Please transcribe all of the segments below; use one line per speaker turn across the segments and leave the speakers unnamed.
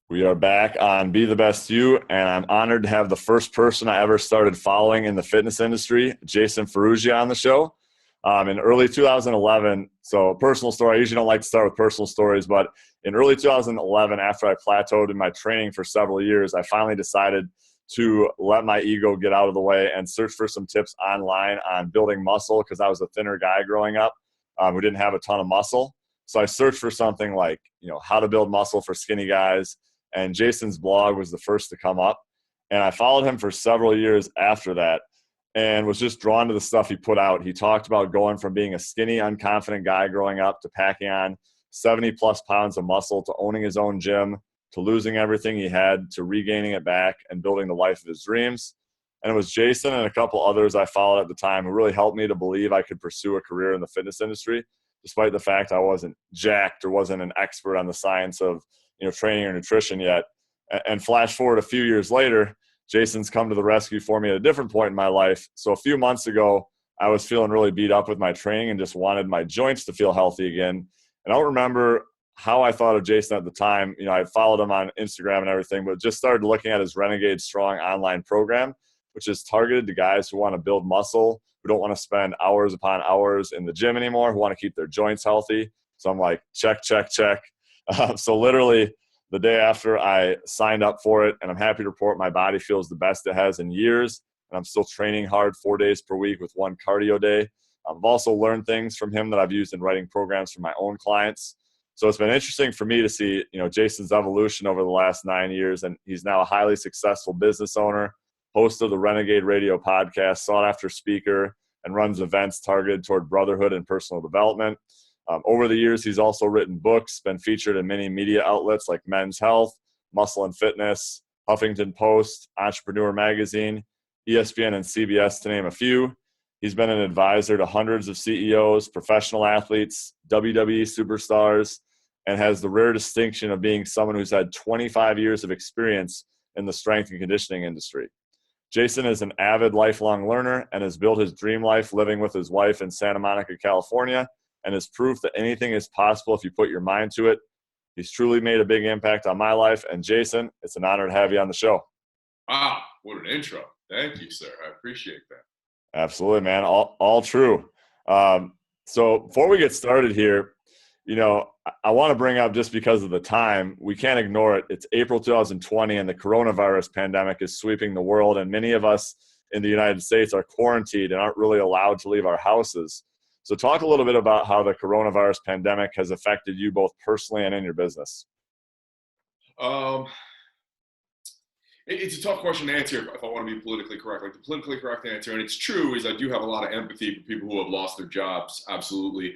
We are back on Be the Best You, and I'm honored to have the first person I ever started following in the fitness industry, Jason Ferruggia, on the show. In early 2011, so personal story, I usually don't like to start with personal stories, but in early 2011, after I plateaued in my training for several years, I finally decided to let my ego get out of the way and search for some tips online on building muscle because I was a thinner guy growing up who didn't have a ton of muscle. So I searched for something like, how to build muscle for skinny guys. And Jason's blog was the first to come up. And I followed him for several years after that and was just drawn to the stuff he put out. He talked about going from being a skinny, unconfident guy growing up to packing on 70 plus pounds of muscle, to owning his own gym, to losing everything he had, to regaining it back and building the life of his dreams. And it was Jason and a couple others I followed at the time who really helped me to believe I could pursue a career in the fitness industry, despite the fact I wasn't jacked or wasn't an expert on the science of training or nutrition yet. And flash forward a few years later, Jason's come to the rescue for me at a different point in my life. So a few months ago, I was feeling really beat up with my training and just wanted my joints to feel healthy again. And I don't remember how I thought of Jason at the time. I followed him on Instagram and everything, but just started looking at his Renegade Strong online program, which is targeted to guys who want to build muscle, who don't want to spend hours upon hours in the gym anymore, who want to keep their joints healthy. So I'm like, check, check, check. So literally the day after I signed up for it, and I'm happy to report my body feels the best it has in years, and I'm still training hard 4 days per week with one cardio day. I've also learned things from him that I've used in writing programs for my own clients. So it's been interesting for me to see, Jason's evolution over the last 9 years, and he's now a highly successful business owner, host of the Renegade Radio podcast, sought-after speaker, and runs events targeted toward brotherhood and personal development. Over the years, he's also written books, been featured in many media outlets like Men's Health, Muscle and Fitness, Huffington Post, Entrepreneur Magazine, ESPN, and CBS, to name a few. He's been an advisor to hundreds of CEOs, professional athletes, WWE superstars, and has the rare distinction of being someone who's had 25 years of experience in the strength and conditioning industry. Jason is an avid lifelong learner and has built his dream life living with his wife in Santa Monica, California, and is proof that anything is possible if you put your mind to it. He's truly made a big impact on my life. And Jason, it's an honor to have you on the show.
Wow, what an intro. Thank you, sir. I appreciate that.
Absolutely, man. All true. So before we get started here, I want to bring up, just because of the time, we can't ignore it. It's April 2020 and the coronavirus pandemic is sweeping the world, and many of us in the United States are quarantined and aren't really allowed to leave our houses. So talk a little bit about how the coronavirus pandemic has affected you both personally and in your business.
It's a tough question to answer if I want to be politically correct. Like, the politically correct answer, and it's true, is I do have a lot of empathy for people who have lost their jobs. Absolutely.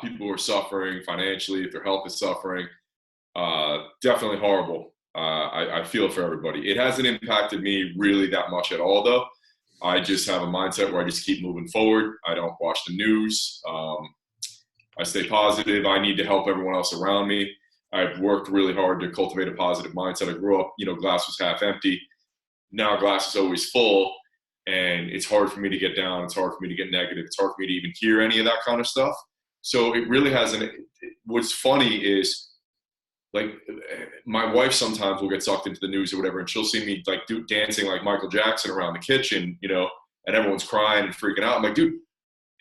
People who are suffering financially, if their health is suffering, definitely horrible. I feel for everybody. It hasn't impacted me really that much at all, though. I just have a mindset where I just keep moving forward. I don't watch the news. I stay positive. I need to help everyone else around me. I've worked really hard to cultivate a positive mindset. I grew up, glass was half empty. Now glass is always full, and it's hard for me to get down. It's hard for me to get negative. It's hard for me to even hear any of that kind of stuff. So it really hasn't. What's funny is, like, my wife sometimes will get sucked into the news or whatever, and she'll see me dancing like Michael Jackson around the kitchen, and everyone's crying and freaking out. I'm like, dude,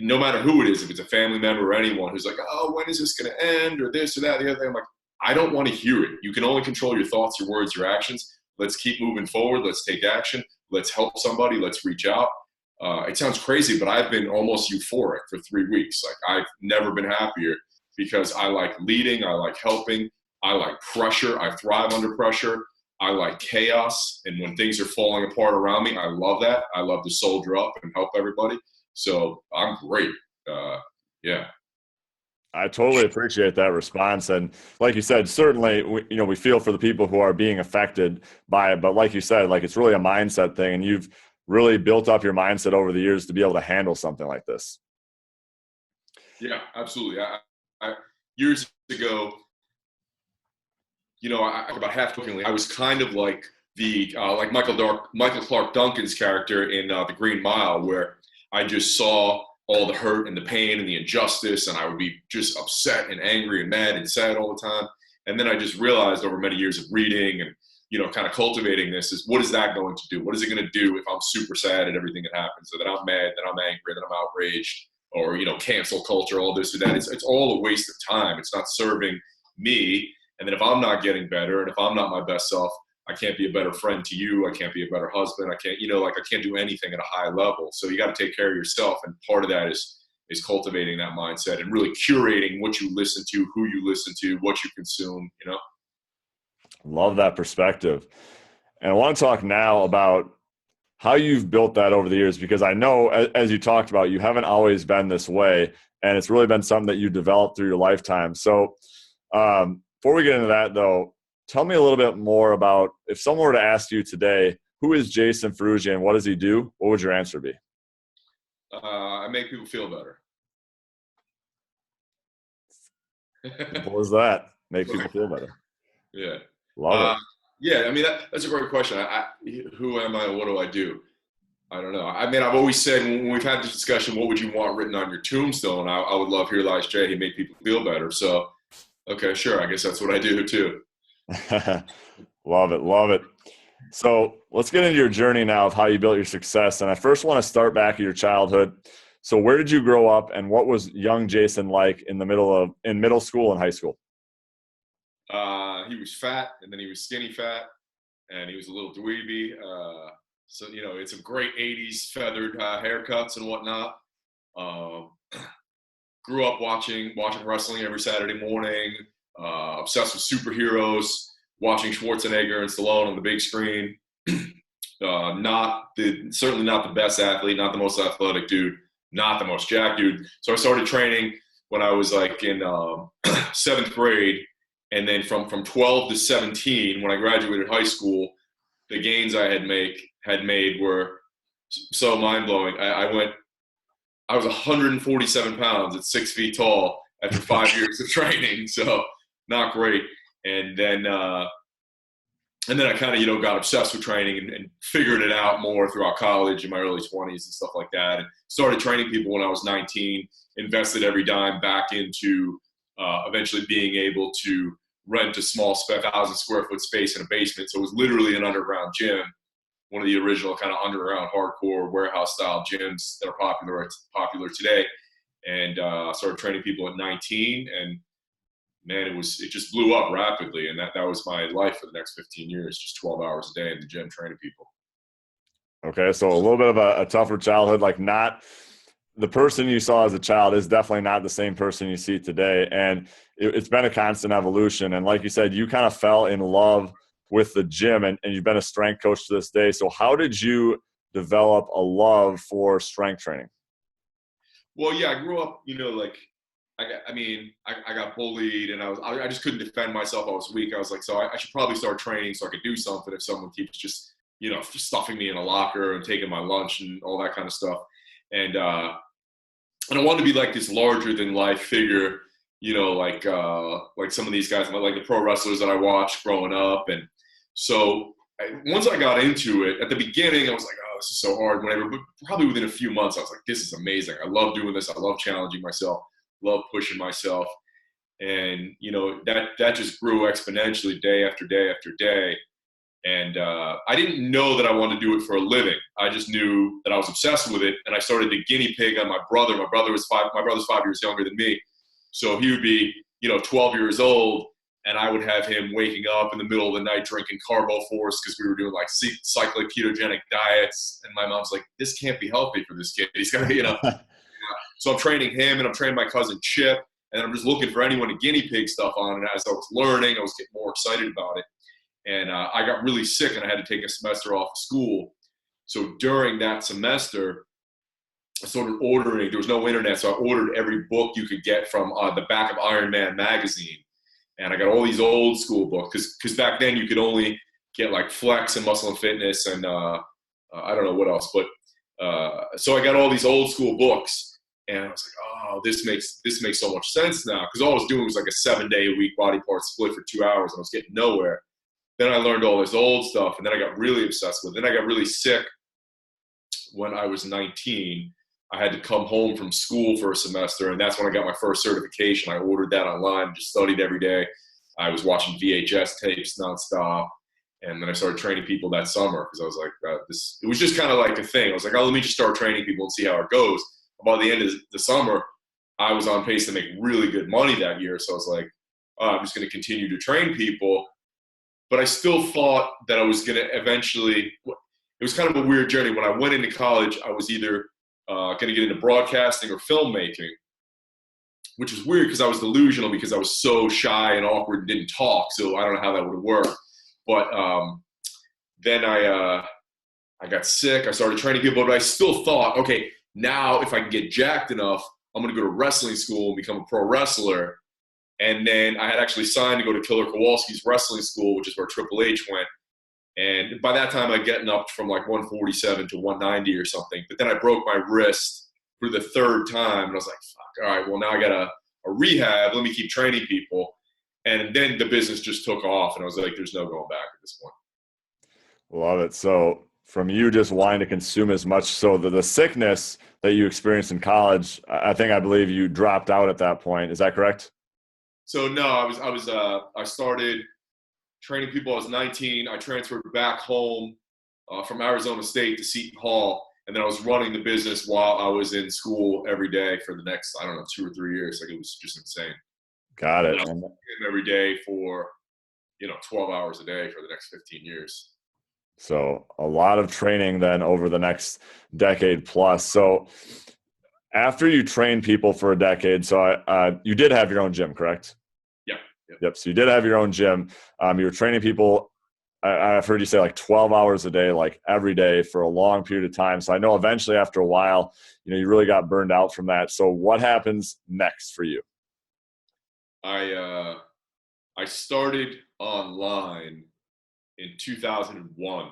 no matter who it is, if it's a family member or anyone who's like, oh, when is this going to end, or this or that, the other thing, I'm like, I don't want to hear it. You can only control your thoughts, your words, your actions. Let's keep moving forward. Let's take action. Let's help somebody. Let's reach out. It sounds crazy, but I've been almost euphoric for 3 weeks. Like, I've never been happier, because I like leading. I like helping. I like pressure. I thrive under pressure. I like chaos. And when things are falling apart around me, I love that. I love to soldier up and help everybody. So I'm great. Yeah.
I totally appreciate that response. And like you said, certainly, we feel for the people who are being affected by it. But like you said, it's really a mindset thing. And you've really built up your mindset over the years to be able to handle something like this.
Yeah, absolutely. I years ago, about half jokingly, I was kind of like like Michael Clark Duncan's character in The Green Mile, where I just saw all the hurt and the pain and the injustice, and I would be just upset and angry and mad and sad all the time. And then I just realized over many years of reading and, kind of cultivating this is, what is that going to do? What is it going to do if I'm super sad at everything that happens, so that I'm mad, that I'm angry, that I'm outraged, or, cancel culture, all this or that. It's all a waste of time. It's not serving me. And then if I'm not getting better and if I'm not my best self, I can't be a better friend to you. I can't be a better husband. I can't, I can't do anything at a high level. So you got to take care of yourself. And part of that is cultivating that mindset and really curating what you listen to, who you listen to, what you consume,
Love that perspective. And I want to talk now about how you've built that over the years, because I know, as you talked about, you haven't always been this way, and it's really been something that you developed through your lifetime. So before we get into that, though, tell me a little bit more about, if someone were to ask you today, who is Jason Ferruggia and what does he do? What would your answer be?
I make people feel better.
What was that? Make people feel better.
Yeah.
Love it.
Yeah, I mean, that's a great question. Who am I? What do I do? I don't know. I mean, I've always said, when we've had this discussion, what would you want written on your tombstone? I would love, here lies Jay, he made people feel better. So, okay, sure. I guess that's what I do too.
Love it. Love it. So let's get into your journey now of how you built your success. And I first want to start back at your childhood. So where did you grow up, and what was young Jason like in middle school and high school?
He was fat, and then he was skinny fat, and he was a little dweeby. So, it's a great 80s feathered haircuts and whatnot. Grew up watching wrestling every Saturday morning, obsessed with superheroes, watching Schwarzenegger and Stallone on the big screen. Certainly not the best athlete, not the most athletic dude, not the most jacked dude. So I started training when I was like in 7th grade. And then from 12 to 17, when I graduated high school, the gains I had made were so mind-blowing. I was 147 pounds at 6 feet tall after 5 years of training, so not great. And then I kind of, got obsessed with training and figured it out more throughout college in my early 20s and stuff like that. And started training people when I was 19, invested every dime back into eventually being able to rent a small 1,000 square foot space in a basement. So it was literally an underground gym, one of the original kind of underground hardcore warehouse style gyms that are popular today. And started training people at 19, and man, it just blew up rapidly. And that was my life for the next 15 years, just 12 hours a day in the gym training people.
Okay. So a little bit of a tougher childhood, like not the person you saw as a child is definitely not the same person you see today. And it's been a constant evolution. And like you said, you kind of fell in love with the gym, and you've been a strength coach to this day. So how did you develop a love for strength training?
Well, yeah, I grew up, I got bullied, and I just couldn't defend myself. I was weak. I was like, so I should probably start training so I could do something if someone keeps just stuffing me in a locker and taking my lunch and all that kind of stuff. And I wanted to be like this larger than life figure, like some of these guys, like the pro wrestlers that I watched growing up. And so once I got into it, at the beginning, I was like, oh, this is so hard, whatever. But probably within a few months, I was like, this is amazing. I love doing this. I love challenging myself, love pushing myself. And, that just grew exponentially day after day after day. And I didn't know that I wanted to do it for a living. I just knew that I was obsessed with it. And I started to guinea pig on my brother. My brother's 5 years younger than me. So he would be, 12 years old, and I would have him waking up in the middle of the night drinking Carbo Force because we were doing like cyclic ketogenic diets. And my mom's like, this can't be healthy for this kid. He's got to, So I'm training him, and I'm training my cousin Chip. And I'm just looking for anyone to guinea pig stuff on. And as I was learning, I was getting more excited about it. And I got really sick, and I had to take a semester off of school. So during that semester, I started ordering. There was no internet, so I ordered every book you could get from the back of Iron Man magazine. And I got all these old school books because back then you could only get like Flex and Muscle and Fitness and I don't know what else. But so I got all these old school books, and I was like, oh, this makes so much sense now, because all I was doing was like a 7-day-a-week body part split for 2 hours, and I was getting nowhere. Then I learned all this old stuff, and then I got really obsessed with it. Then I got really sick when I was 19. I had to come home from school for a semester, and that's when I got my first certification. I ordered that online, just studied every day, I was watching VHS tapes nonstop. And then I started training people that summer because I was like, it was just kind of like a thing. I was like, oh, let me just start training people and see how it goes. And by the end of the summer, I was on pace to make really good money that year. So I was like, oh, I'm just going to continue to train people. But I still thought that I was going to eventually, it was kind of a weird journey. When I went into college, I was either going to get into broadcasting or filmmaking, which was weird because I was delusional because I was so shy and awkward and didn't talk. So I don't know how that would work. But then I got sick. I started training people, but I still thought, okay, now if I can get jacked enough, I'm going to go to wrestling school and become a pro wrestler. And then I had actually signed to go to Killer Kowalski's wrestling school, which is where Triple H went. And by that time, I'd gotten up from like 147 to 190 or something. But then I broke my wrist for the third time. And I was like, fuck, all right, well, now I got a rehab. Let me keep training people. And then the business just took off. And I was like, there's no going back at this point.
Love it. So from you just wanting to consume as much, so the sickness that you experienced in college, I believe you dropped out at that point. Is that correct?
So no, I started training people. I was 19. I transferred back home from Arizona State to Seton Hall. And then I was running the business while I was in school every day for the next, 2 or 3 years. Like, it was just insane.
Got it.
And every day for, 12 hours a day for the next 15 years.
So a lot of training then over the next decade plus. So after you trained people for a decade, so you did have your own gym, correct?
Yeah.
Yep. So you did have your own gym. You were training people. I've heard you say like 12 hours a day, like every day for a long period of time. So I know eventually after a while, you really got burned out from that. So what happens next for you?
I started online in 2001.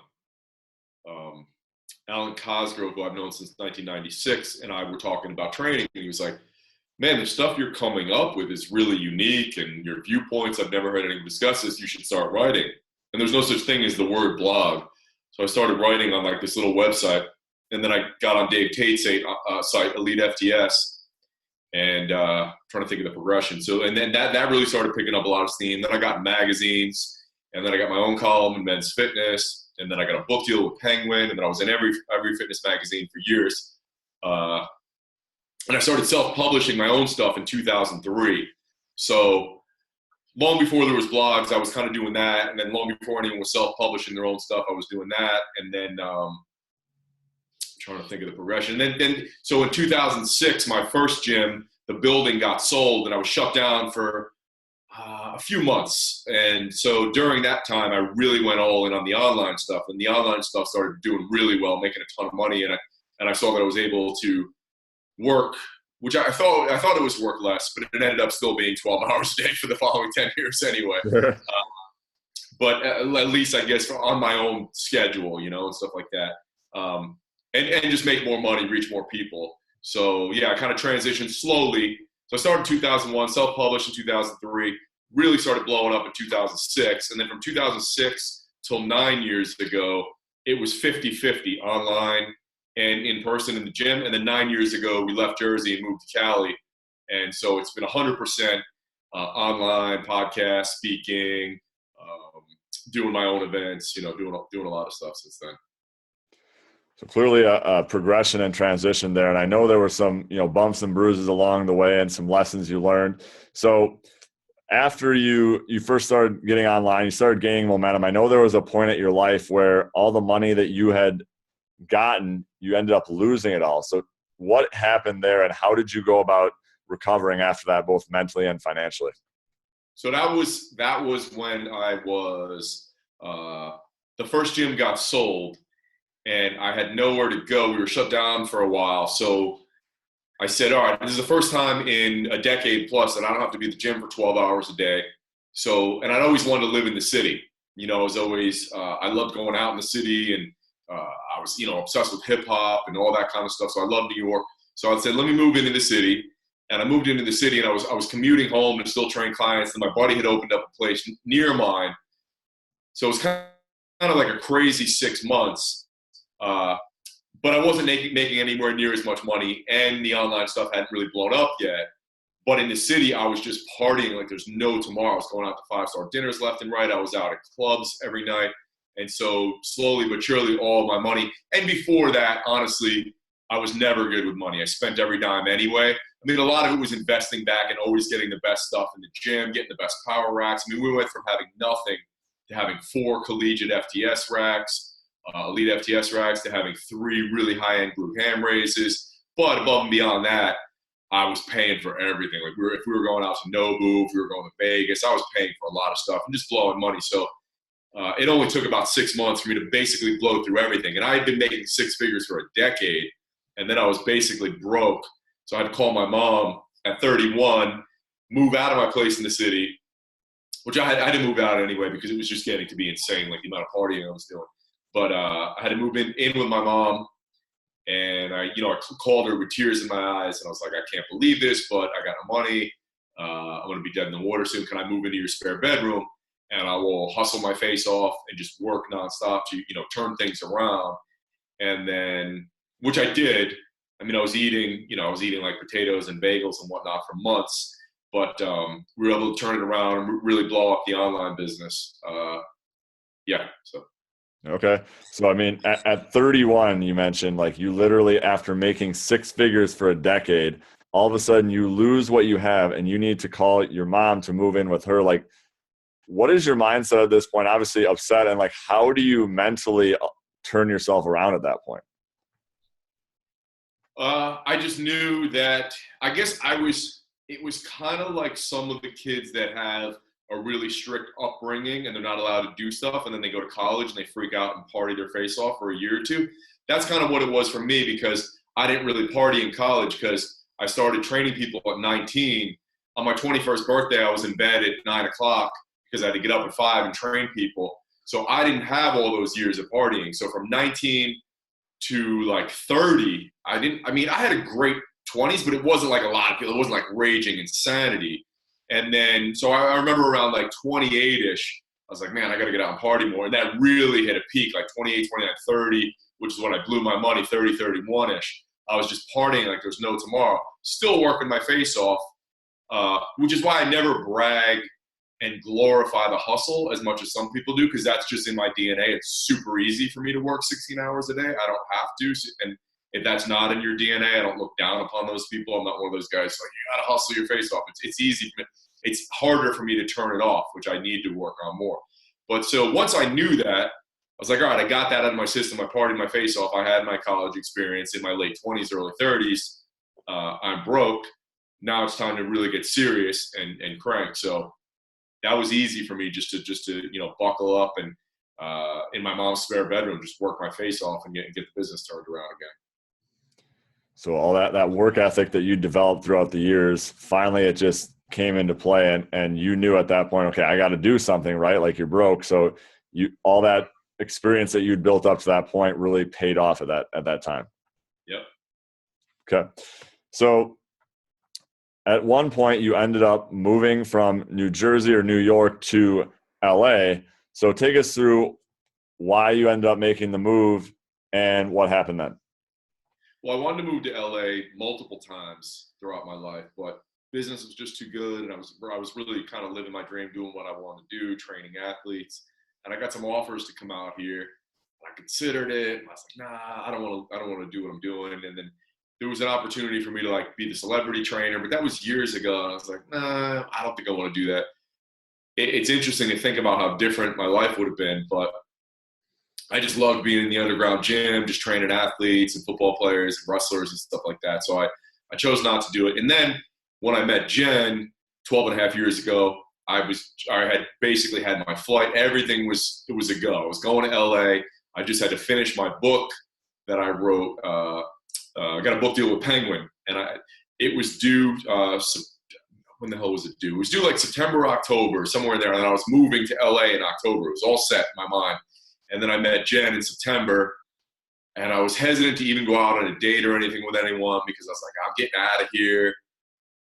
Alan Cosgrove, who I've known since 1996, and I were talking about training. And he was like, man, the stuff you're coming up with is really unique, and your viewpoints, I've never heard anyone discuss this. You should start writing. And there's no such thing as the word blog. So I started writing on like this little website. And then I got on Dave Tate's site, Elite FTS, and trying to think of the progression. So, and then that really started picking up a lot of steam. Then I got magazines, and then I got my own column in Men's Fitness, and then I got a book deal with Penguin, and then I was in every fitness magazine for years. And I started self-publishing my own stuff in 2003. So long before there was blogs, I was kind of doing that. And then long before anyone was self-publishing their own stuff, I was doing that. And then trying to think of the progression. And then so in 2006, my first gym, the building got sold, and I was shut down for a few months. And so during that time, I really went all in on the online stuff. And the online stuff started doing really well, making a ton of money. And I saw that I was able to work, which I thought it was work less, but it ended up still being 12 hours a day for the following 10 years anyway. But at least I guess on my own schedule, and stuff like that. And just make more money, reach more people. So yeah, I kind of transitioned slowly. So I started in 2001, self-published in 2003, really started blowing up in 2006. And then from 2006 till 9 years ago, it was 50-50 online and in person in the gym. And then 9 years ago, we left Jersey and moved to Cali. And so it's been 100% online, podcast, speaking, doing my own events, doing a lot of stuff since then.
So clearly a progression and transition there. And I know there were some, bumps and bruises along the way and some lessons you learned. So after you first started getting online, you started gaining momentum. I know there was a point at your life where all the money that you had gotten, you ended up losing it all. So what happened there, and how did you go about recovering after that, both mentally and financially?
So that was when I was the first gym got sold, and I had nowhere to go. We were shut down for a while, so I said, all right, this is the first time in a decade plus that I don't have to be at the gym for 12 hours a day. So, and I'd always wanted to live in the city. I was always I loved going out in the city, and I was obsessed with hip hop and all that kind of stuff. So I love New York. So I said, let me move into the city. And I moved into the city, and I was commuting home to still train clients. And my buddy had opened up a place near mine. So it was kind of like a crazy 6 months. But I wasn't making anywhere near as much money, and the online stuff hadn't really blown up yet. But in the city, I was just partying like there's no tomorrow. I was going out to five-star dinners left and right. I was out at clubs every night. And so slowly but surely, all my money. And before that, honestly, I was never good with money. I spent every dime anyway. I mean, a lot of it was investing back and always getting the best stuff in the gym, getting the best power racks. I mean, we went from having nothing to having 4 collegiate FTS racks, elite FTS racks, to having 3 really high-end glute ham raises. But above and beyond that, I was paying for everything. Like if we were going out to Nobu, if we were going to Vegas, I was paying for a lot of stuff and just blowing money. So it only took about 6 months for me to basically blow through everything. And I had been making 6 figures for a decade, and then I was basically broke. So I had to call my mom at 31, move out of my place in the city, which I had to move out anyway because it was just getting to be insane, like the amount of partying I was doing. But I had to move in with my mom. And I called her with tears in my eyes, and I was like, I can't believe this, but I got no money. I'm going to be dead in the water soon. Can I move into your spare bedroom? And I will hustle my face off and just work nonstop to, turn things around. And then, which I did. I mean, I was eating like potatoes and bagels and whatnot for months, but we were able to turn it around and really blow up the online business. So.
Okay. So, I mean, at 31, you mentioned like you literally, after making 6 figures for a decade, all of a sudden you lose what you have and you need to call your mom to move in with her. Like, what is your mindset at this point? Obviously upset. And like, how do you mentally turn yourself around at that point?
I just knew that, I guess it was kind of like some of the kids that have a really strict upbringing and they're not allowed to do stuff, and then they go to college and they freak out and party their face off for a year or two. That's kind of what it was for me, because I didn't really party in college because I started training people at 19. On my 21st birthday, I was in bed at 9 o'clock because I had to get up at 5 and train people. So I didn't have all those years of partying. So from 19 to like 30, I had a great 20s, but it wasn't like a lot of people. It wasn't like raging insanity. And then, so I remember around like 28-ish, I was like, man, I got to get out and party more. And that really hit a peak, like 28, 29, 30, which is when I blew my money, 30, 31-ish. I was just partying like there's no tomorrow, still working my face off, which is why I never brag and glorify the hustle as much as some people do, because that's just in my DNA. It's super easy for me to work 16 hours a day. I don't have to. And if that's not in your DNA, I don't look down upon those people. I'm not one of those guys like, you got to hustle your face off. It's easy for me. It's harder for me to turn it off, which I need to work on more. But so once I knew that, I was like, all right, I got that out of my system. I partied my face off. I had my college experience in my late 20s, early 30s. I'm broke. Now it's time to really get serious and crank. So that was easy for me just to buckle up and in my mom's spare bedroom, just work my face off and get the business turned around again.
So all that work ethic that you developed throughout the years, finally it just came into play, and you knew at that point, okay, I got to do something, right? Like you're broke. So all that experience that you'd built up to that point really paid off at that time.
Yep.
Okay. So at one point you ended up moving from New Jersey or New York to LA. So take us through why you ended up making the move and what happened then.
Well, I wanted to move to LA multiple times throughout my life, but business was just too good, and I was really kind of living my dream, doing what I wanted to do, training athletes. And I got some offers to come out here. I considered it, and I was like, nah, I don't want to do what I'm doing. And then there was an opportunity for me to like be the celebrity trainer, but that was years ago. And I was like, nah, I don't think I want to do that. It's interesting to think about how different my life would have been, but I just loved being in the underground gym, just training athletes and football players and wrestlers and stuff like that. So I chose not to do it. And then when I met Jen 12 and a half years ago, I had basically had my flight. Everything was a go. I was going to LA. I just had to finish my book that I wrote. I got a book deal with Penguin, and it was due. When the hell was it due? It was due like September, October, somewhere in there. And I was moving to LA in October. It was all set in my mind. And then I met Jen in September, and I was hesitant to even go out on a date or anything with anyone because I was like, I'm getting out of here.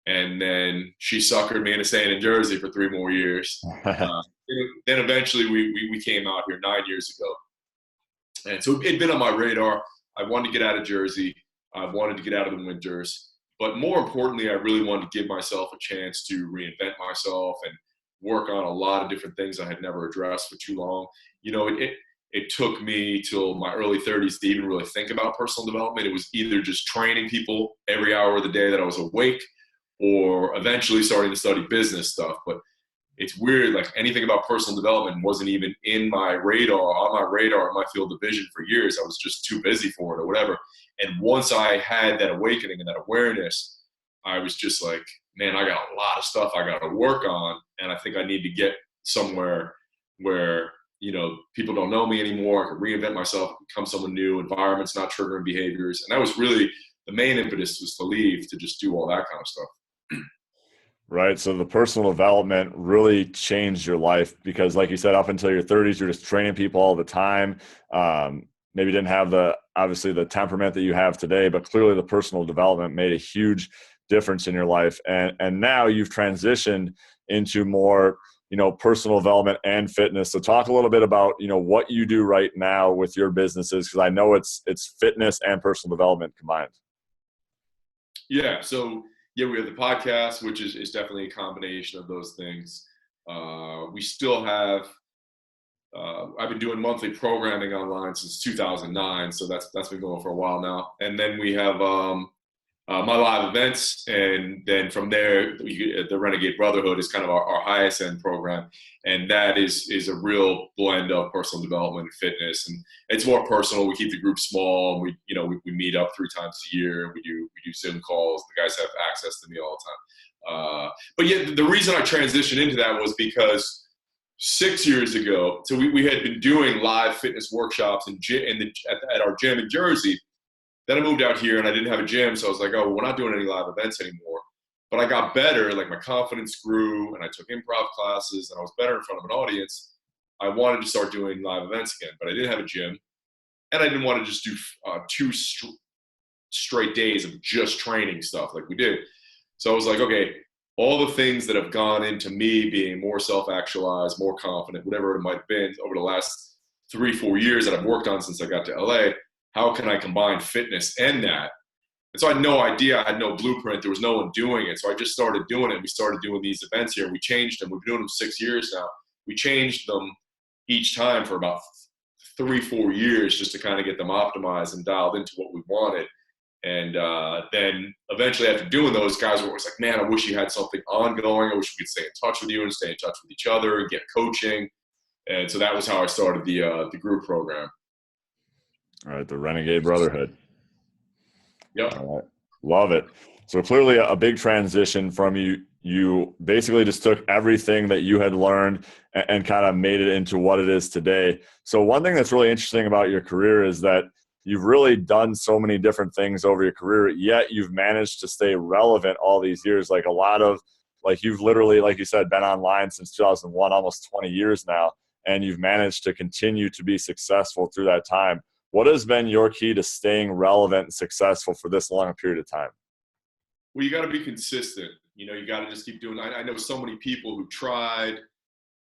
And then she suckered me into staying in Jersey for 3 more years. Then eventually we came out here 9 years ago. And so it'd been on my radar. I wanted to get out of Jersey. I wanted to get out of the winters. But more importantly, I really wanted to give myself a chance to reinvent myself and work on a lot of different things I had never addressed for too long. It took me till my early 30s to even really think about personal development. It was either just training people every hour of the day that I was awake, or eventually starting to study business stuff. But it's weird, like anything about personal development wasn't even on my radar, in my field of vision for years. I was just too busy for it or whatever. And once I had that awakening and that awareness, I was just like, man, I got a lot of stuff I got to work on. And I think I need to get somewhere where, people don't know me anymore. I can reinvent myself, become someone new, environment's not triggering behaviors. And that was really the main impetus, was to leave, to just do all that kind of stuff.
Right. So the personal development really changed your life because, like you said, up until your 30s, you're just training people all the time. Maybe didn't have obviously the temperament that you have today, but clearly the personal development made a huge difference in your life. And now you've transitioned into more, personal development and fitness. So talk a little bit about, what you do right now with your businesses, because I know it's fitness and personal development combined.
Yeah. So we have the podcast, which is definitely a combination of those things. We still have, I've been doing monthly programming online since 2009. So that's been going for a while now. And then we have my live events. And then from there, the Renegade Brotherhood is kind of our highest end program. And that is a real blend of personal development and fitness. And it's more personal. We keep the group small. We meet up 3 times a year. We do Zoom calls. The guys have access to me all the time. But yeah, the reason I transitioned into that was because 6 years ago, so we had been doing live fitness workshops at our gym in Jersey. Then I moved out here and I didn't have a gym. So I was like, oh, well, we're not doing any live events anymore. But I got better, like my confidence grew and I took improv classes and I was better in front of an audience. I wanted to start doing live events again, but I didn't have a gym. And I didn't want to just do 2 straight days of just training stuff like we did. So I was like, okay, all the things that have gone into me being more self-actualized, more confident, whatever it might have been over the last 3-4 years that I've worked on since I got to LA, how can I combine fitness and that? And so I had no idea. I had no blueprint. There was no one doing it. So I just started doing it. We started doing these events here. We changed them. We've been doing them 6 years now. We changed them each time for about 3-4 years just to kind of get them optimized and dialed into what we wanted. And then eventually after doing those, guys were always like, man, I wish you had something ongoing. I wish we could stay in touch with you and stay in touch with each other and get coaching. And so that was how I started the group program.
All right. The Renegade Brotherhood.
Yep.
All right. Love it. So clearly a big transition from you. You basically just took everything that you had learned and kind of made it into what it is today. So one thing that's really interesting about your career is that you've really done so many different things over your career, yet you've managed to stay relevant all these years. Like you've literally, like you said, been online since 2001, almost 20 years now, and you've managed to continue to be successful through that time. What has been your key to staying relevant and successful for this long a period of time?
Well, you got to be consistent. You got to just keep doing. I know so many people who tried.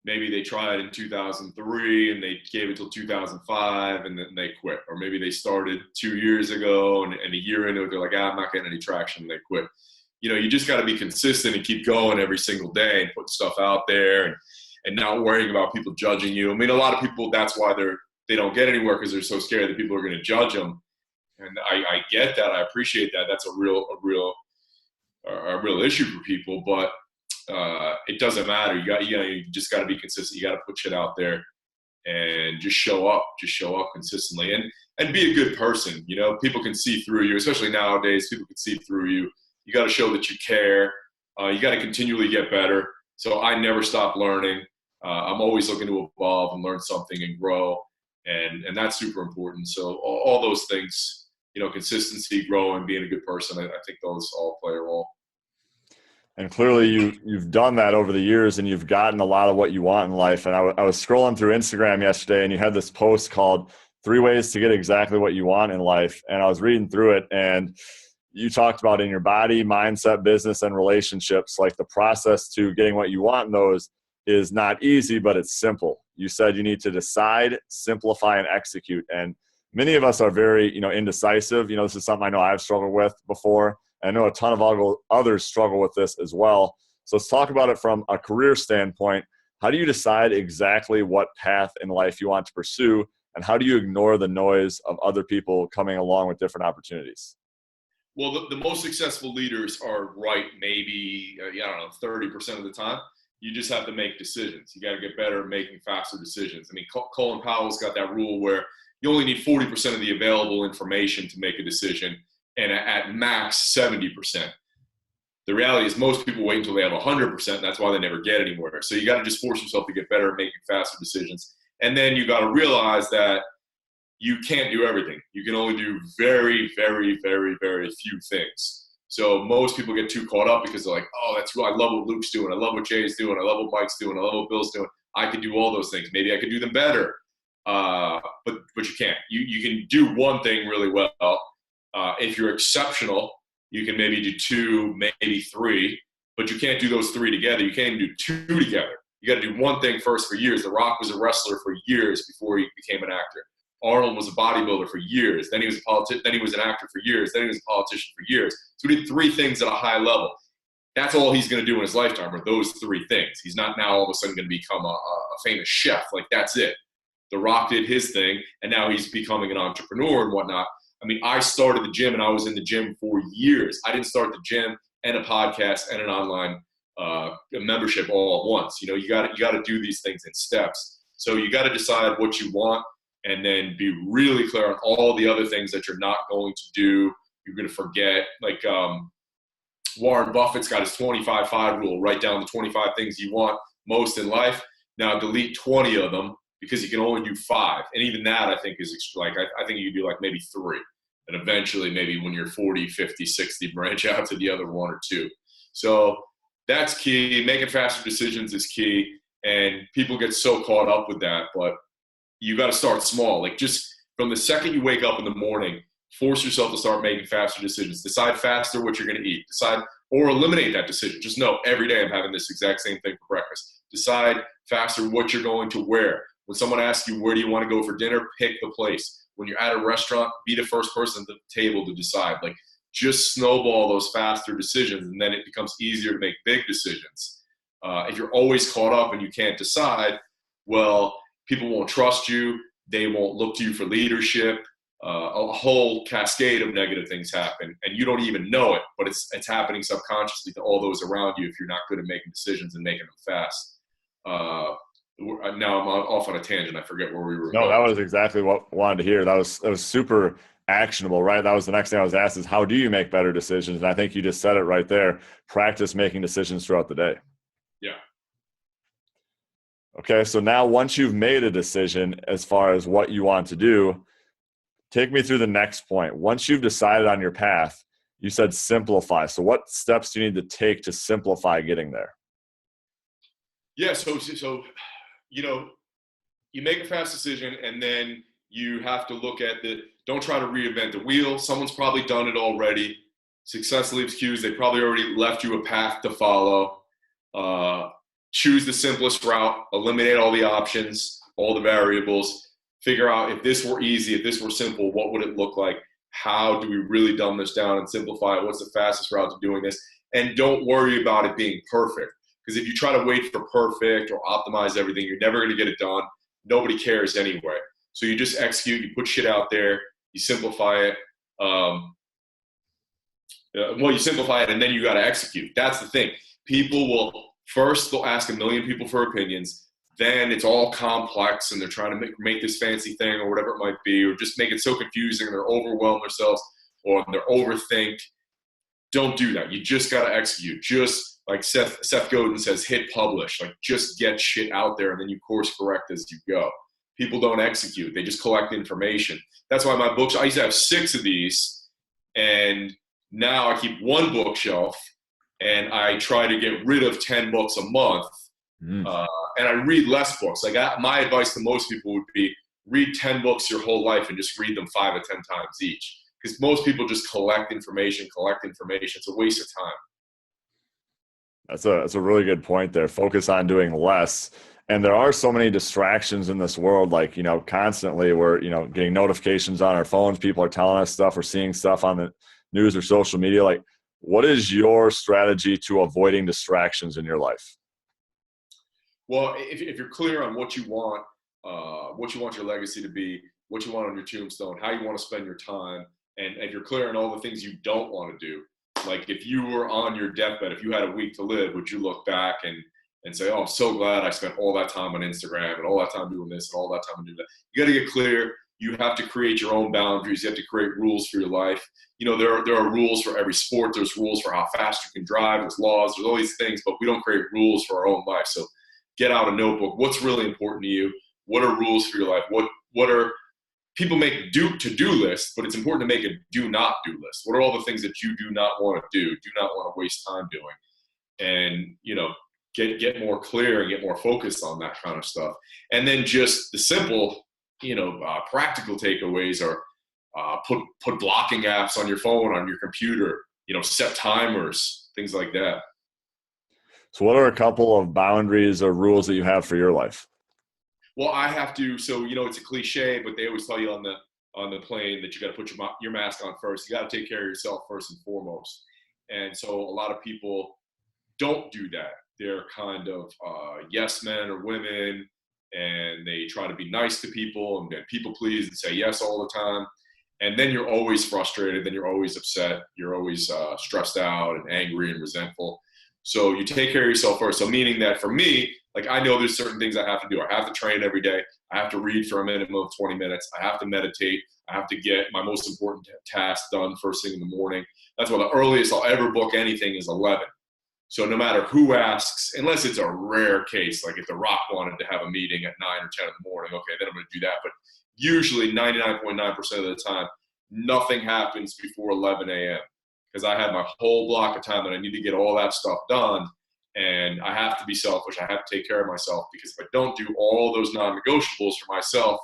Maybe they tried in 2003 and they gave it till 2005 and then they quit. Or maybe they started 2 years ago and a year into it, they're like, I'm not getting any traction, and they quit. You just got to be consistent and keep going every single day and put stuff out there and not worrying about people judging you. I mean, a lot of people, that's why they don't get anywhere, because they're so scared that people are going to judge them. And I get that. I appreciate that. That's a real issue for people, but it doesn't matter. You just got to be consistent. You got to put shit out there and just show up consistently and be a good person. People can see through you, especially nowadays. People can see through you. You got to show that you care. You got to continually get better. So I never stop learning. I'm always looking to evolve and learn something and grow. And that's super important. So all those things, consistency, growing, being a good person, I think those all play a role.
And clearly you've done that over the years and you've gotten a lot of what you want in life. And I was scrolling through Instagram yesterday and you had this post called 3 Ways to Get Exactly What You Want in Life. And I was reading through it and you talked about in your body, mindset, business, and relationships, like the process to getting what you want in those is not easy, but it's simple. You said you need to decide, simplify, and execute. And many of us are very, indecisive. This is something I know I've struggled with before. And I know a ton of others struggle with this as well. So let's talk about it from a career standpoint. How do you decide exactly what path in life you want to pursue? And how do you ignore the noise of other people coming along with different opportunities?
Well, the most successful leaders are right maybe, I don't know, 30% of the time. You just have to make decisions. You got to get better at making faster decisions. I mean, Colin Powell's got that rule where you only need 40% of the available information to make a decision, and at max 70%. The reality is most people wait until they have 100%, and that's why they never get anywhere. So you got to just force yourself to get better at making faster decisions. And then you got to realize that you can't do everything. You can only do very, very, very, very few things. So most people get too caught up because they're like, oh, that's real. I love what Luke's doing. I love what Jay's doing. I love what Mike's doing. I love what Bill's doing. I can do all those things. Maybe I could do them better. But you can't. You can do one thing really well. If you're exceptional, you can maybe do two, maybe three, but you can't do those three together. You can't even do two together. You got to do one thing first for years. The Rock was a wrestler for years before he became an actor. Arnold was a bodybuilder for years. Then he was a politician. Then he was an actor for years. Then he was a politician for years. So he did three things at a high level. That's all he's going to do in his lifetime are those three things. He's not now all of a sudden going to become a famous chef. Like, that's it. The Rock did his thing, and now he's becoming an entrepreneur and whatnot. I mean, I started the gym, and I was in the gym for years. I didn't start the gym and a podcast and an online membership all at once. You got to do these things in steps. So you got to decide what you want, and then be really clear on all the other things that you're not going to do. You're going to forget. Like Warren Buffett's got his 25-5 rule. Write down the 25 things you want most in life. Now delete 20 of them because you can only do 5. And even that, I think, is like, I think you can do like maybe 3. And eventually, maybe when you're 40, 50, 60, branch out to the other 1 or 2. So that's key. Making faster decisions is key. And people get so caught up with that. But you got to start small. Like, just from the second you wake up in the morning, force yourself to start making faster decisions. Decide faster what you're going to eat. Decide or eliminate that decision. Just know every day I'm having this exact same thing for breakfast. Decide faster what you're going to wear. When someone asks you, where do you want to go for dinner? Pick the place. When you're at a restaurant, be the first person at the table to decide. Like, just snowball those faster decisions, and then it becomes easier to make big decisions. If you're always caught up and you can't decide, well, people won't trust you. They won't look to you for leadership. A whole cascade of negative things happen, and you don't even know it, but it's happening subconsciously to all those around you if you're not good at making decisions and making them fast. Now I'm off on a tangent. I forget where we were.
No, that was exactly what I wanted to hear. That was super actionable, right? That was the next thing I was asked is, how do you make better decisions? And I think you just said it right there. Practice making decisions throughout the day.
Yeah.
Okay, so now once you've made a decision as far as what you want to do, take me through the next point. Once you've decided on your path, you said simplify. So what steps do you need to take to simplify getting there?
Yeah, so you make a fast decision, and then you have to look at don't try to reinvent the wheel. Someone's probably done it already. Success leaves cues. They probably already left you a path to follow. Choose the simplest route. Eliminate all the options, all the variables. Figure out, if this were easy, if this were simple, what would it look like? How do we really dumb this down and simplify it? What's the fastest route to doing this? And don't worry about it being perfect. Because if you try to wait for perfect or optimize everything, you're never going to get it done. Nobody cares anyway. So you just execute, you put shit out there, you simplify it. You simplify it, and then you got to execute. That's the thing. People they'll ask a million people for opinions. Then it's all complex, and they're trying to make this fancy thing or whatever it might be, or just make it so confusing, and they're overwhelm themselves, or they're overthink. Don't do that. You just got to execute. Just like Seth Godin says, hit publish. Like, just get shit out there, and then you course correct as you go. People don't execute. They just collect information. That's why my books, I used to have 6 of these, and now I keep 1 bookshelf, and I try to get rid of 10 books a month. And I read less books. Like, my advice to most people would be, read 10 books your whole life and just read them 5 or 10 times each. Because most people just collect information. It's a waste of time.
That's a really good point there. Focus on doing less. And there are so many distractions in this world, like, constantly we're, getting notifications on our phones. People are telling us stuff. We're seeing stuff on the news or social media. Like, What is your strategy to avoiding distractions in your life?
Well, if you're clear on what you want your legacy to be, what you want on your tombstone, how you want to spend your time, and if you're clear on all the things you don't want to do, like if you were on your deathbed, if you had a week to live, would you look back and say, oh, I'm so glad I spent all that time on Instagram and all that time doing this and all that time doing that? You got to get clear. You have to create your own boundaries. You have to create rules for your life. There are rules for every sport. There's rules for how fast you can drive. There's laws. There's all these things, but we don't create rules for our own life. So get out a notebook. What's really important to you? What are rules for your life? What are people make to-do lists, but it's important to make a do-not-do list. What are all the things that you do not want to do not want to waste time doing? And, get more clear and get more focused on that kind of stuff. And then just the simple, practical takeaways are put blocking apps on your phone, on your computer, set timers, things like that.
So what are a couple of boundaries or rules that you have for your life?
Well, I have to. So it's a cliche, but they always tell you on the plane that you got to put your mask on first. You got to take care of yourself first and foremost. And so a lot of people don't do that. They're kind of yes men or women, and they try to be nice to people and people please and say yes all the time. And then you're always frustrated. Then you're always upset. You're always stressed out and angry and resentful. So you take care of yourself first. So meaning that for me, like I know there's certain things I have to do. I have to train every day. I have to read for a minimum of 20 minutes. I have to meditate. I have to get my most important task done first thing in the morning. That's why the earliest I'll ever book anything is 11. So no matter who asks, unless it's a rare case, like if The Rock wanted to have a meeting at 9 or 10 in the morning, okay, then I'm going to do that. But usually 99.9% of the time, nothing happens before 11 a.m. because I have my whole block of time that I need to get all that stuff done. And I have to be selfish. I have to take care of myself, because if I don't do all those non-negotiables for myself,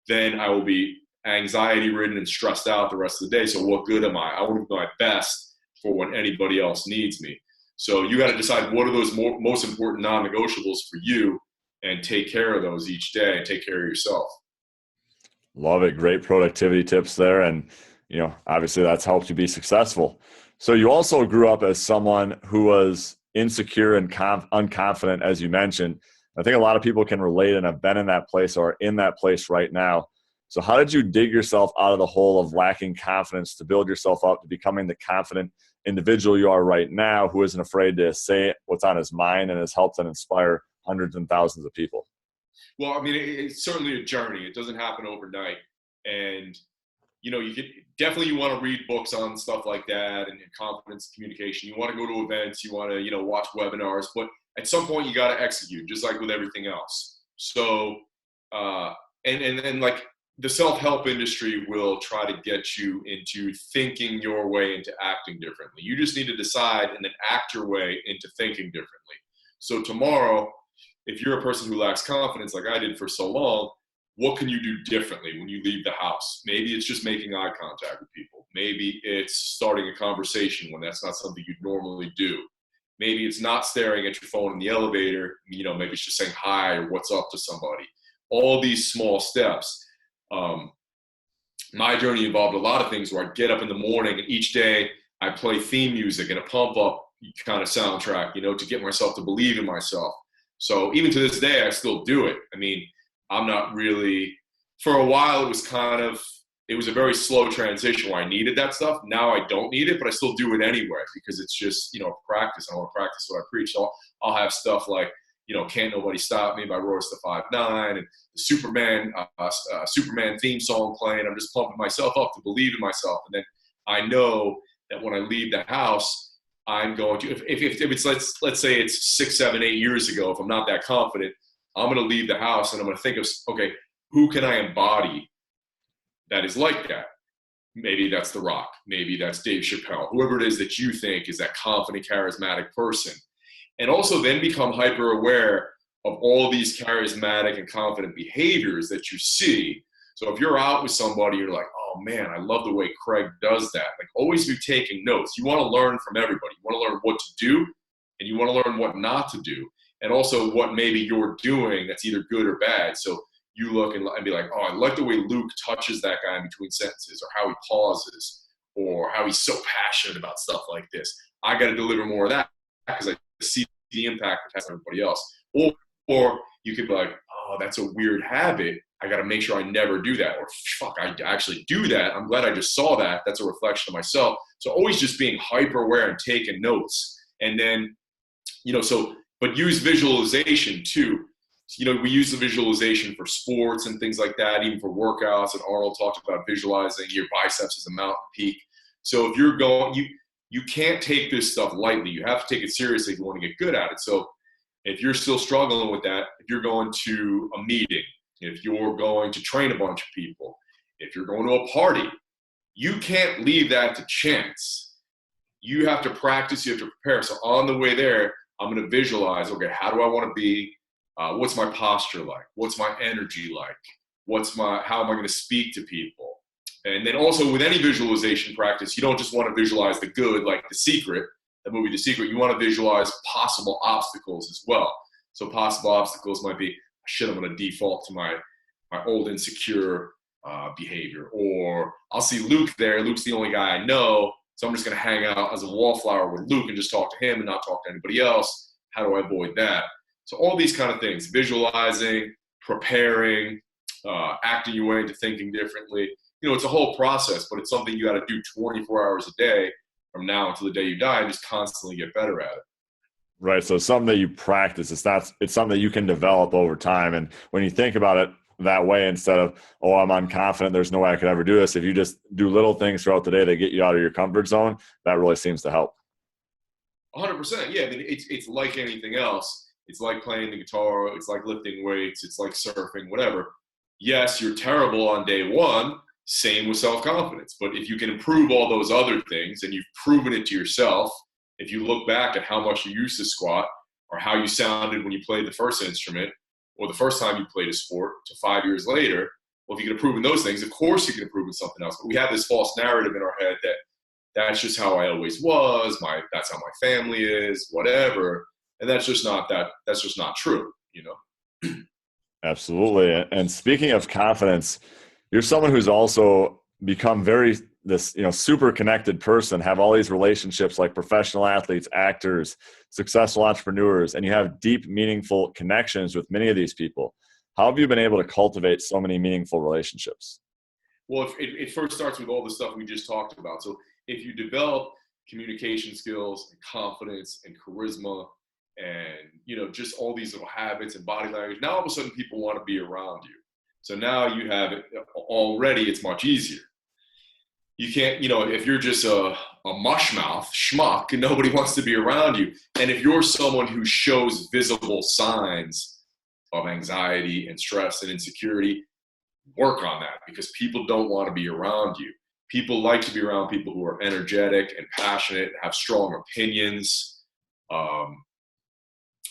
then I will be anxiety ridden and stressed out the rest of the day. So what good am I? I want to do my best for when anybody else needs me. So you got to decide what are those most important non-negotiables for you and take care of those each day and take care of yourself.
Love it. Great productivity tips there. And, obviously that's helped you be successful. So you also grew up as someone who was insecure and unconfident, as you mentioned. I think a lot of people can relate and have been in that place or in that place right now. So how did you dig yourself out of the hole of lacking confidence to build yourself up to becoming the confident individual you are right now, who isn't afraid to say what's on his mind and has helped and inspire hundreds and thousands of people?
Well, I mean, it's certainly a journey. It doesn't happen overnight. And, you want to read books on stuff like that and confidence communication. You want to go to events. You want to, watch webinars. But at some point, you got to execute, just like with everything else. So, and like the self-help industry will try to get you into thinking your way into acting differently. You just need to decide and then act your way into thinking differently. So tomorrow, if you're a person who lacks confidence like I did for so long, what can you do differently when you leave the house? Maybe it's just making eye contact with people. Maybe it's starting a conversation when that's not something you'd normally do. Maybe it's not staring at your phone in the elevator. Maybe it's just saying hi or what's up to somebody. All these small steps. My journey involved a lot of things where I get up in the morning and each day I play theme music and a pump up kind of soundtrack, to get myself to believe in myself. So even to this day, I still do it. I mean, I'm not really, for a while, it was a very slow transition where I needed that stuff. Now I don't need it, but I still do it anyway because it's just, practice. I want to practice what I preach. So I'll have stuff like, Can't Nobody Stop Me by Royce the 5'9", and the Superman theme song playing. I'm just pumping myself up to believe in myself. And then I know that when I leave the house, I'm going to, if it's, let's say it's 6, 7, 8 years ago, if I'm not that confident, I'm going to leave the house and I'm going to think of, okay, who can I embody that is like that? Maybe that's The Rock. Maybe that's Dave Chappelle. Whoever it is that you think is that confident, charismatic person. And also then become hyper aware of all these charismatic and confident behaviors that you see. So if you're out with somebody, you're like, oh man, I love the way Craig does that. Like always be taking notes. You want to learn from everybody. You want to learn what to do and you want to learn what not to do. And also what maybe you're doing that's either good or bad. So you look and be like, oh, I like the way Luke touches that guy in between sentences or how he pauses or how he's so passionate about stuff like this. I got to deliver more of that because I see the impact it has on everybody else. Or you could be like, oh, that's a weird habit. I got to make sure I never do that. Or fuck, I actually do that. I'm glad I just saw that. That's a reflection of myself. So always just being hyper aware and taking notes. And then, but use visualization too. We use the visualization for sports and things like that, even for workouts. And Arnold talked about visualizing your biceps as a mountain peak. So if you're going, you can't take this stuff lightly. You have to take it seriously if you want to get good at it. So if you're still struggling with that, if you're going to a meeting, if you're going to train a bunch of people, if you're going to a party, you can't leave that to chance. You have to practice, you have to prepare. So on the way there, I'm going to visualize, okay, how do I want to be? What's my posture like? What's my energy like? How am I going to speak to people? And then also with any visualization practice, you don't just want to visualize the good, like The Secret, the movie The Secret. You want to visualize possible obstacles as well. So possible obstacles might be, shit, I'm going to default to my old insecure behavior. Or I'll see Luke there. Luke's the only guy I know. So I'm just going to hang out as a wallflower with Luke and just talk to him and not talk to anybody else. How do I avoid that? So all these kind of things, visualizing, preparing, acting your way into thinking differently. It's a whole process, but it's something you got to do 24 hours a day from now until the day you die and just constantly get better at it.
Right. So it's something that you practice. It's something that you can develop over time. And when you think about it that way, instead of, oh, I'm unconfident, there's no way I could ever do this. If you just do little things throughout the day that get you out of your comfort zone, that really seems to help.
100%. Yeah. I mean, it's like anything else. It's like playing the guitar. It's like lifting weights. It's like surfing, whatever. Yes, you're terrible on day one. Same with self-confidence. But if you can improve all those other things and you've proven it to yourself, if you look back at how much you used to squat or how you sounded when you played the first instrument or the first time you played a sport to 5 years later, well, if you can improve in those things, of course you can improve in something else. But we have this false narrative in our head that that's just how I always was. That's how my family is, whatever. And that's just not true,
Absolutely. And speaking of confidence, you're someone who's also become super connected person, have all these relationships like professional athletes, actors, successful entrepreneurs, and you have deep, meaningful connections with many of these people. How have you been able to cultivate so many meaningful relationships?
Well, it first starts with all the stuff we just talked about. So if you develop communication skills and confidence and charisma and, just all these little habits and body language, now all of a sudden people want to be around you. So now you have it already, it's much easier. You can't, if you're just a mushmouth, schmuck, nobody wants to be around you. And if you're someone who shows visible signs of anxiety and stress and insecurity, work on that because people don't want to be around you. People like to be around people who are energetic and passionate, have strong opinions.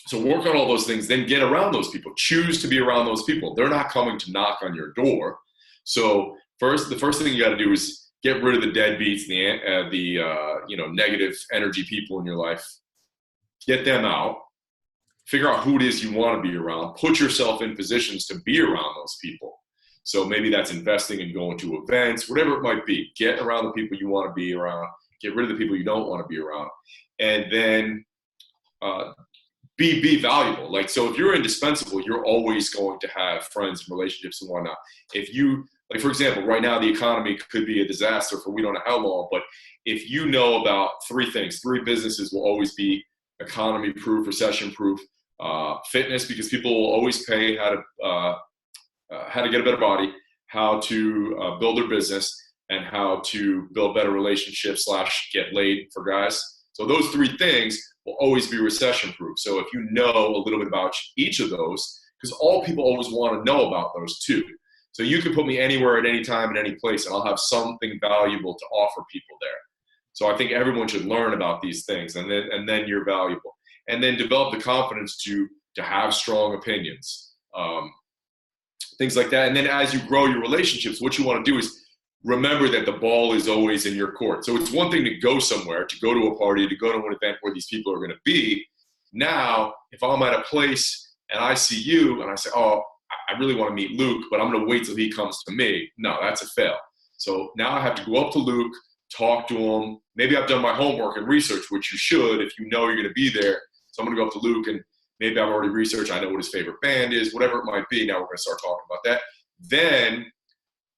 So work on all those things, then get around those people. Choose to be around those people. They're not coming to knock on your door. So the first thing you got to do is get rid of the deadbeats, the negative energy people in your life. Get them out. Figure out who it is you want to be around. Put yourself in positions to be around those people. So maybe that's investing and going to events, whatever it might be. Get around the people you want to be around. Get rid of the people you don't want to be around. And then be valuable. Like, so if you're indispensable, you're always going to have friends and relationships and whatnot. If you, like, for example, right now the economy could be a disaster for we don't know how long, but if you know about three businesses will always be economy proof, recession proof, fitness, because people will always pay how to get a better body, how to build their business, and how to build better relationships / get laid for guys. So those three things will always be recession proof. So if you know a little bit about each of those, because all people always want to know about those too. So you can put me anywhere at any time in any place and I'll have something valuable to offer people there. So I think everyone should learn about these things and then you're valuable. And then develop the confidence to have strong opinions. Things like that. And then as you grow your relationships, what you want to do is remember that the ball is always in your court. So it's one thing to go somewhere, to go to a party, to go to an event where these people are going to be. Now, if I'm at a place and I see you and I say, oh, I really want to meet Luke, but I'm going to wait till he comes to me. No, that's a fail. So now I have to go up to Luke, talk to them. Maybe I've done my homework and research, which you should if you know you're going to be there. So I'm going to go up to Luke, and maybe I've already researched. I know what his favorite band is, whatever it might be. Now we're going to start talking about that. Then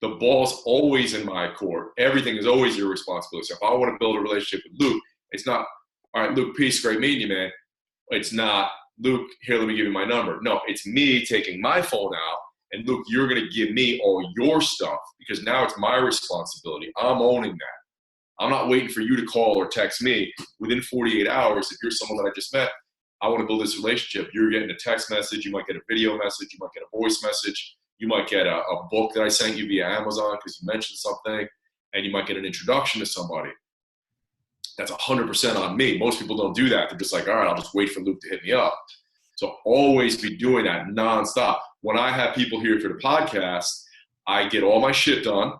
the ball's always in my court. Everything is always your responsibility. So if I want to build a relationship with Luke, it's not, all right, Luke, peace, great meeting you, man. It's not, Luke, here, let me give you my number. No, it's me taking my phone out, and Luke, you're going to give me all your stuff, because now it's my responsibility. I'm owning that. I'm not waiting for you to call or text me. Within 48 hours, if you're someone that I just met, I want to build this relationship. You're getting a text message. You might get a video message. You might get a voice message. You might get a book that I sent you via Amazon because you mentioned something, and you might get an introduction to somebody. That's 100% on me. Most people don't do that. They're just like, all right, I'll just wait for Luke to hit me up. So always be doing that nonstop. When I have people here for the podcast, I get all my shit done.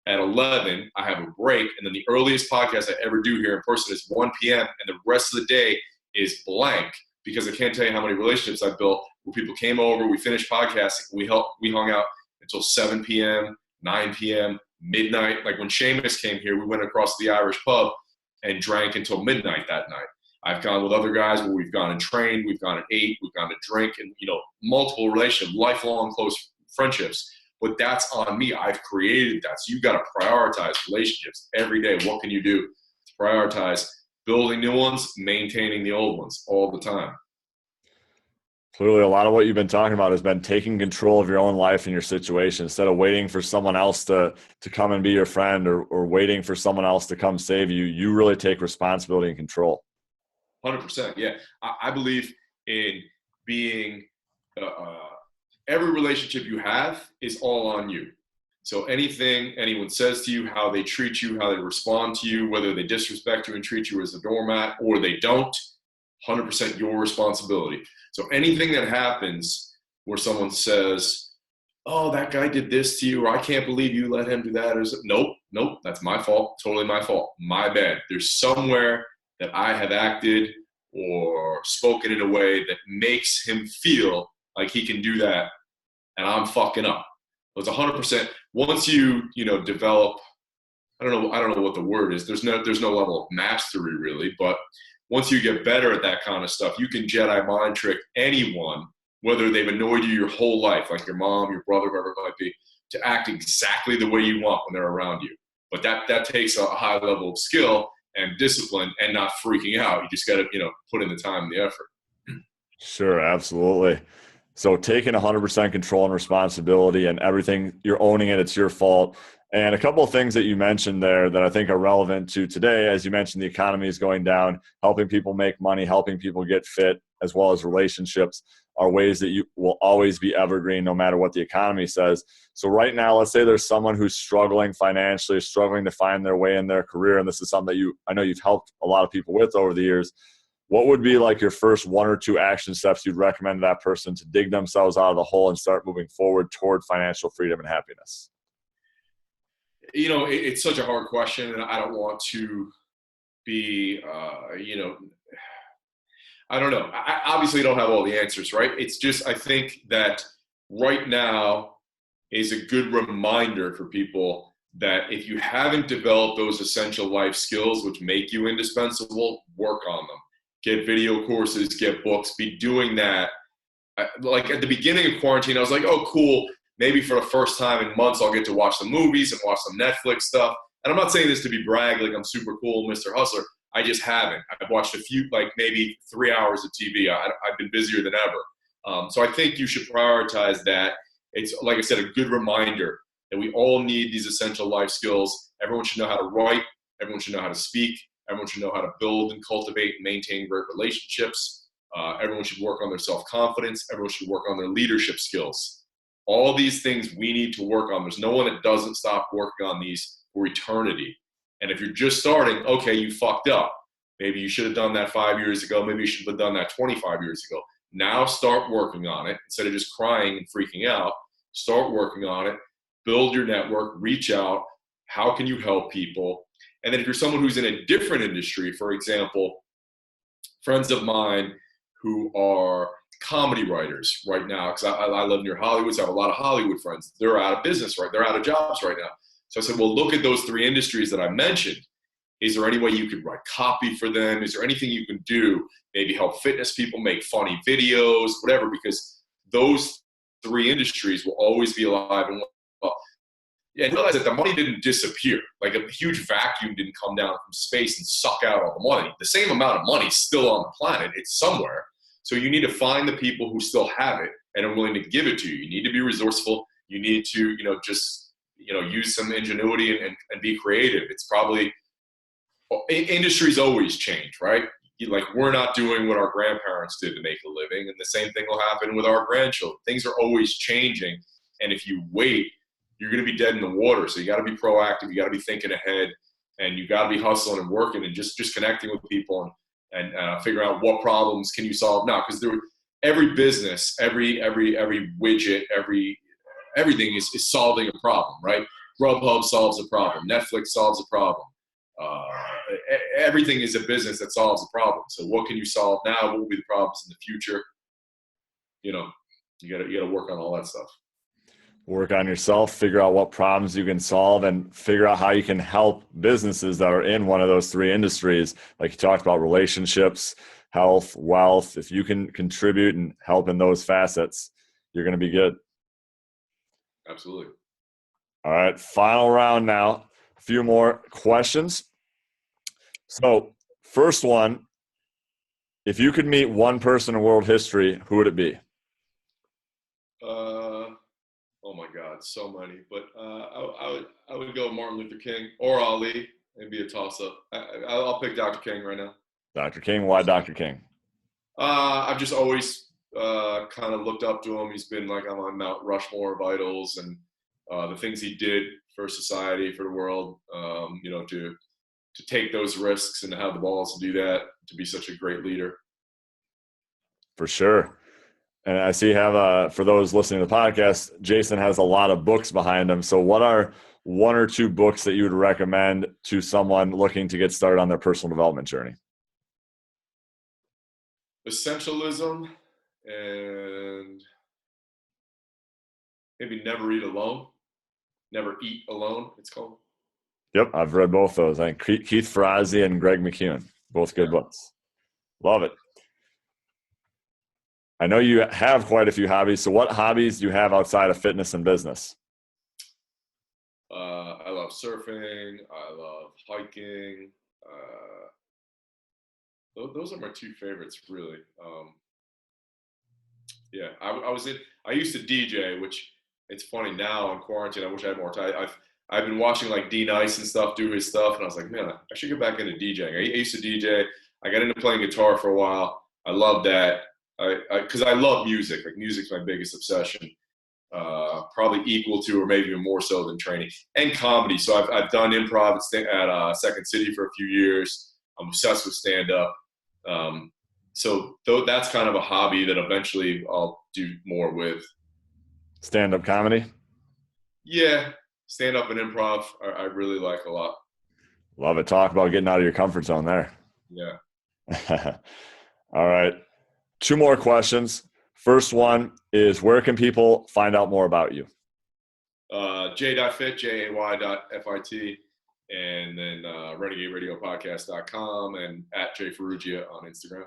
At 11, I have a break, and then the earliest podcast I ever do here in person is 1 p.m., and the rest of the day is blank, because I can't tell you how many relationships I've built where people came over, we finished podcasting, we hung out until 7 p.m., 9 p.m., midnight. Like when Seamus came here, we went across the Irish pub and drank until midnight that night. I've gone with other guys where we've gone and trained, we've gone and ate, we've gone to drink, and multiple relationships, lifelong close friendships. But that's on me. I've created that. So you've got to prioritize relationships every day. What can you do to prioritize building new ones, maintaining the old ones all the time?
Clearly, a lot of what you've been talking about has been taking control of your own life and your situation instead of waiting for someone else to come and be your friend, or waiting for someone else to come save you. You really take responsibility and control.
100%. Yeah. I believe in being every relationship you have is all on you. So anything anyone says to you, how they treat you, how they respond to you, whether they disrespect you and treat you as a doormat or they don't, 100% your responsibility. So anything that happens where someone says, oh, that guy did this to you, or I can't believe you let him do that, or nope, that's my fault, totally my fault, my bad. There's somewhere that I have acted or spoken in a way that makes him feel like he can do that, and I'm fucking up. It's 100%. Once you develop, I don't know what the word is. There's no level of mastery really, but once you get better at that kind of stuff, you can Jedi mind trick anyone, whether they've annoyed you your whole life, like your mom, your brother, whoever it might be, to act exactly the way you want when they're around you. But that takes a high level of skill and discipline, and not freaking out. You just got to put in the time and the effort.
Sure, absolutely. So taking 100% control and responsibility, and everything, you're owning it, it's your fault. And a couple of things that you mentioned there that I think are relevant to today, as you mentioned, the economy is going down, helping people make money, helping people get fit, as well as relationships, are ways that you will always be evergreen no matter what the economy says. So right now, let's say there's someone who's struggling financially, struggling to find their way in their career, and this is something that I know you've helped a lot of people with over the years. What would be like your first 1 or 2 action steps you'd recommend to that person to dig themselves out of the hole and start moving forward toward financial freedom and happiness?
It's such a hard question, and I don't want to be, I don't know. I obviously don't have all the answers, right? It's just, I think that right now is a good reminder for people that if you haven't developed those essential life skills which make you indispensable, work on them. Get video courses, get books, be doing that. Like at the beginning of quarantine, I was like, oh, cool. Maybe for the first time in months, I'll get to watch the movies and watch some Netflix stuff. And I'm not saying this to be brag, like I'm super cool, Mr. Hustler. I just haven't. I've watched a few, like maybe 3 hours of TV. I've been busier than ever. So I think you should prioritize that. It's, like I said, a good reminder that we all need these essential life skills. Everyone should know how to write. Everyone should know how to speak. Everyone should know how to build and cultivate and maintain great relationships. Everyone should work on their self-confidence. Everyone should work on their leadership skills. All these things we need to work on. There's no one that doesn't stop working on these for eternity. And if you're just starting, okay, you fucked up. Maybe you should have done that 5 years ago. Maybe you should have done that 25 years ago. Now start working on it. Instead of just crying and freaking out, start working on it. Build your network. Reach out. How can you help people? And then if you're someone who's in a different industry, for example, friends of mine who are comedy writers right now, because I live near Hollywood, so I have a lot of Hollywood friends. They're out of business, right? They're out of jobs right now. So I said, well, look at those 3 industries that I mentioned. Is there any way you could write copy for them? Is there anything you can do? Maybe help fitness people make funny videos, whatever, because those three industries will always be alive and well. Yeah, and realize that the money didn't disappear. Like a huge vacuum didn't come down from space and suck out all the money. The same amount of money is still on the planet. It's somewhere. So you need to find the people who still have it and are willing to give it to you. You need to be resourceful. You need to, just, use some ingenuity and be creative. It's probably, industries always change, right? Like we're not doing what our grandparents did to make a living, and the same thing will happen with our grandchildren. Things are always changing, and if you wait, you're going to be dead in the water. So you got to be proactive. You got to be thinking ahead, and you got to be hustling and working and just connecting with people and figuring out what problems can you solve now. Because every business, every widget, everything is solving a problem, right? Grubhub solves a problem. Netflix solves a problem. Everything is a business that solves a problem. So what can you solve now? What will be the problems in the future? You gotta work on all that stuff.
Work on yourself, figure out what problems you can solve, and figure out how you can help businesses that are in one of those three industries. Like you talked about, relationships, health, wealth. If you can contribute and help in those facets, you're going to be good.
Absolutely.
All right, final round now. A few more questions. So, first one, if you could meet one person in world history, who would it be?
Oh my God, so many. But I would go Martin Luther King or Ali. It'd be a toss-up. I'll pick Dr. King right now.
Dr. King. Why Dr. King?
I've just always kind of looked up to him. He's been like on my Mount Rushmore of idols, and the things he did for society, for the world, to take those risks and to have the balls to do that, to be such a great leader.
For sure. And I see you have, for those listening to the podcast, Jason has a lot of books behind him. So what are one or two books that you would recommend to someone looking to get started on their personal development journey?
Essentialism and maybe Never Eat Alone. Never Eat Alone, it's called.
Yep, I've read both those. I think Keith Ferruggia and Greg McKeown, both good books. Love it. I know you have quite a few hobbies. So what hobbies do you have outside of fitness and business?
I love surfing. I love hiking. Those are my two favorites, really. I used to DJ, which it's funny now in quarantine. I wish I had more time. I've been watching like D Nice and stuff, do his stuff, and I was like, man, I should get back into DJing. I used to DJ. I got into playing guitar for a while. I love that. Because I love music. Like music's my biggest obsession. Probably equal to or maybe even more so than training. And comedy. So I've done improv at Second City for a few years. I'm obsessed with stand-up. So that's kind of a hobby that eventually I'll do more with.
Stand-up comedy?
Yeah. Stand-up and improv I really like a lot.
Love it. Talk about getting out of your comfort zone there.
Yeah.
All right. Two more questions. First one is, where can people find out more about you?
J.fit, Jay.fit, and then RenegadeRadioPodcast.com and at @JFerruggia on Instagram.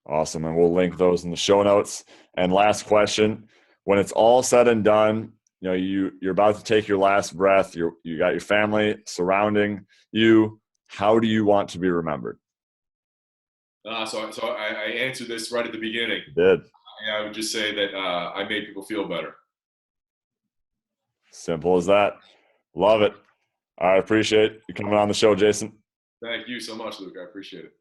Awesome. And we'll link those in the show notes. And last question, when it's all said and done, you're about to take your last breath. You got your family surrounding you. How do you want to be remembered?
So I answered this right at the beginning.
You did.
I would just say that I made people feel better.
Simple as that. Love it. I appreciate you coming on the show, Jason.
Thank you so much, Luke. I appreciate it.